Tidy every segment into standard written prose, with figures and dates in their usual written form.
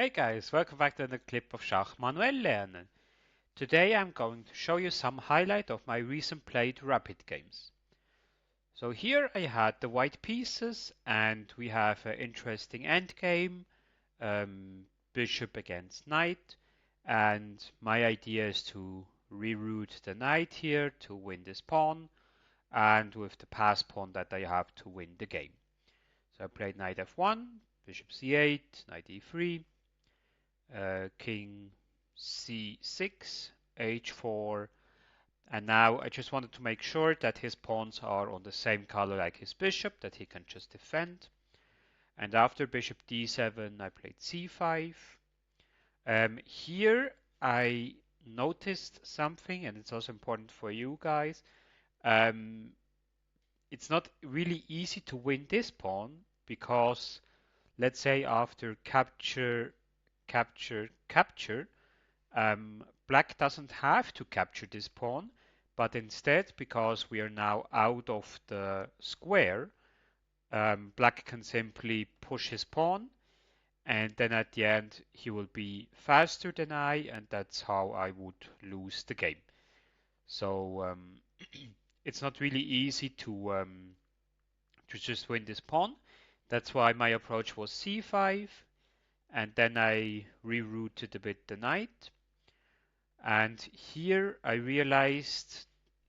Hey guys, welcome back to another clip of Schach-manuel-lernen. Today I'm going to show you some highlight of my recent played rapid games. So here I had the white pieces and we have an interesting endgame, bishop against knight, and my idea is to reroute the knight here to win this pawn, and with the pass pawn that I have to win the game. So I played knight f1, bishop c8, knight e3, king c6, h4, and now I just wanted to make sure that his pawns are on the same color like his bishop, that he can just defend. And after bishop d7, I played c5. Here I noticed something, and it's also important for you guys. Um, it's not really easy to win this pawn because, let's say, after capture, capture, black doesn't have to capture this pawn, but instead, because we are now out of the square, black can simply push his pawn, and then at the end he will be faster than I, and that's how I would lose the game. So it's not really easy to just win this pawn. That's why my approach was c5, and then I rerouted a bit the knight. And here I realized,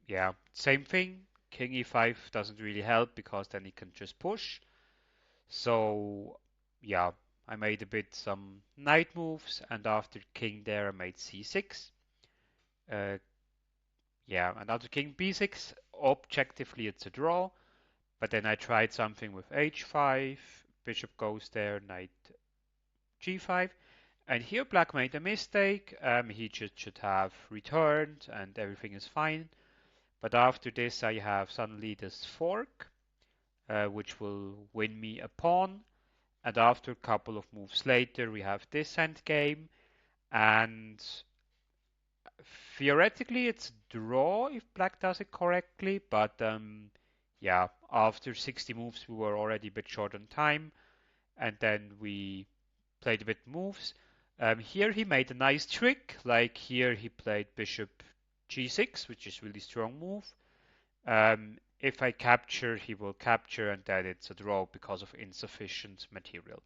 yeah, same thing. King e5 doesn't really help because then he can just push. So, yeah, I made a bit some knight moves, and after king there I made c6. Uh, yeah, and after king b6, objectively it's a draw. But then I tried something with h5, bishop goes there, knight g5. And here black made a mistake. He just should have returned and everything is fine. But after this I have suddenly this fork, which will win me a pawn. And after a couple of moves later we have this endgame. And theoretically it's draw if black does it correctly. But yeah, after 60 moves we were already a bit short on time. And then we played a bit moves. Here he made a nice trick, like here he played bishop g6, which is really strong move. If I capture, he will capture, and then it's a draw because of insufficient material.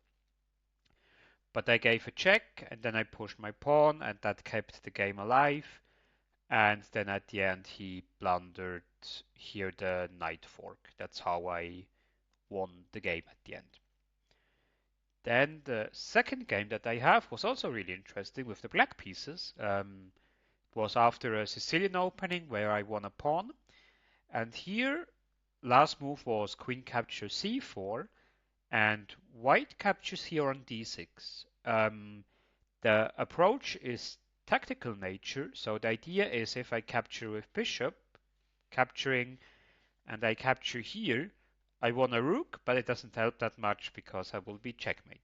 But I gave a check, and then I pushed my pawn, and that kept the game alive. And then at the end he blundered here the knight fork. That's how I won the game at the end. Then the second game that I have was also really interesting with the black pieces. Was after a Sicilian opening where I won a pawn. And here, last move was queen capture c4, and white captures here on d6. The approach is tactical nature, so the idea is if I capture with bishop, capturing, and I capture here, I won a rook, but it doesn't help that much because I will be checkmate.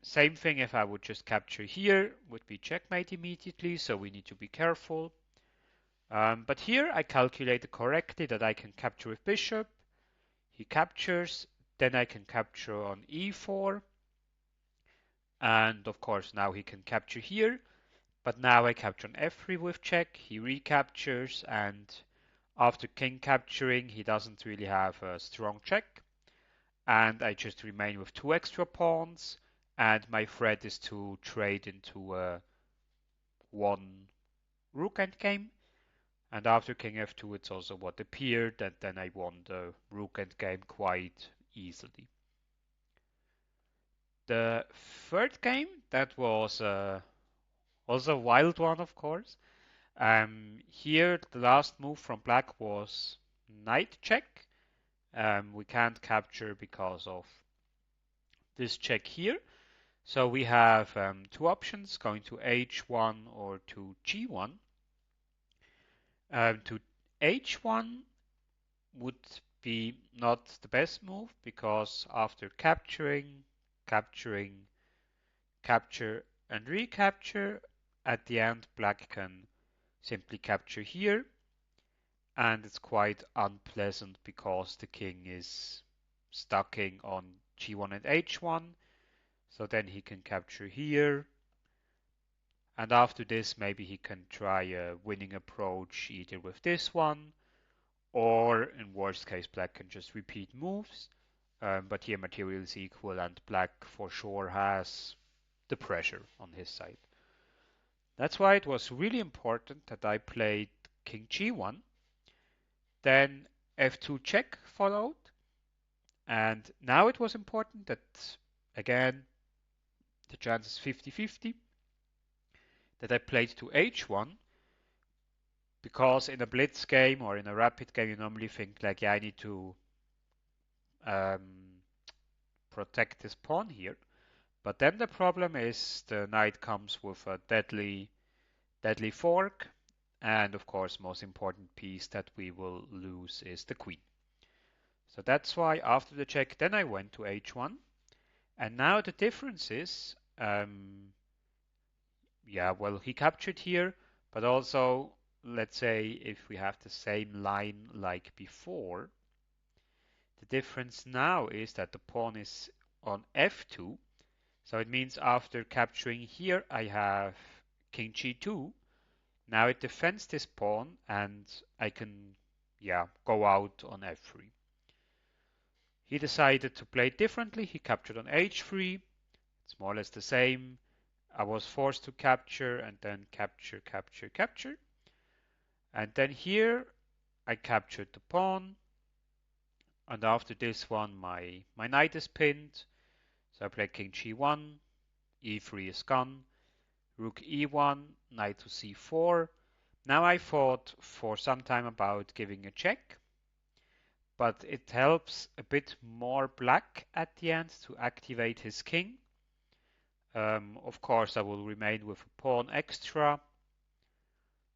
Same thing if I would just capture here, would be checkmate immediately, so we need to be careful. But here I calculated correctly that I can capture with bishop. He captures, then I can capture on e4. And of course now he can capture here. But now I capture on f3 with check. He recaptures, and after king capturing he doesn't really have a strong check. And I just remain with two extra pawns. And my threat is to trade into a one rook endgame. And after king f2, it's also what appeared, and then I won the rook endgame quite easily. The third game, that was also a wild one, of course. Here, the last move from black was knight check. We can't capture because of this check here. So we have two options, going to h1 or to g1. To h1 would be not the best move because after capturing, capture and recapture, at the end black can simply capture here, and it's quite unpleasant because the king is stucking on g1 and h1. So then he can capture here. And after this, maybe he can try a winning approach either with this one, or in worst case, black can just repeat moves. But here material is equal, and black for sure has the pressure on his side. That's why it was really important that I played king g1, then f2 check followed, and now it was important that, again, the chance is 50-50, that I played to h1, because in a blitz game or in a rapid game, you normally think like, yeah, I need to um, protect this pawn here. But then the problem is the knight comes with a deadly fork, and of course, most important piece that we will lose is the queen. So that's why after the check, then I went to h1, and now the difference is, yeah, well, he captured here, but also, let's say if we have the same line like before, the difference now is that the pawn is on f2, so it means after capturing here, I have king g2. Now it defends this pawn, and I can, yeah, go out on f3. He decided to play differently. He captured on h3. It's more or less the same. I was forced to capture and then capture, capture, capture. And then here I captured the pawn. And after this one, my knight is pinned. So I play king g1, e3 is gone, rook e1, knight to c4. Now I thought for some time about giving a check, but it helps a bit more black at the end to activate his king. Of course, I will remain with a pawn extra,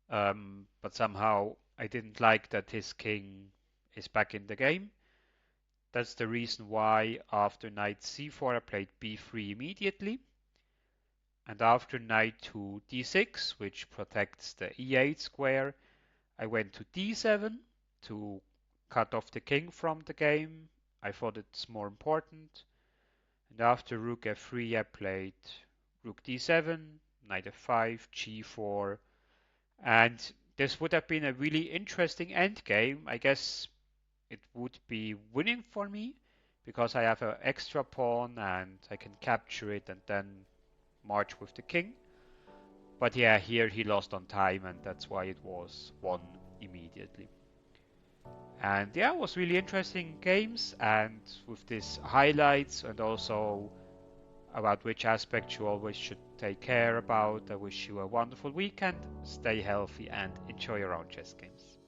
but somehow I didn't like that his king is back in the game. That's the reason why after knight c4 I played b3 immediately. And after knight to d6, which protects the e8 square, I went to d7 to cut off the king from the game. I thought it's more important. And after rook f3 I played rook d7, knight f5, g4, and this would have been a really interesting endgame. I guess it would be winning for me because I have an extra pawn and I can capture it and then march with the king. But yeah, here he lost on time, and that's why it was won immediately. And yeah, it was really interesting games, and with these highlights and also about which aspects you always should take care about. I wish you a wonderful weekend, stay healthy, and enjoy your own chess games.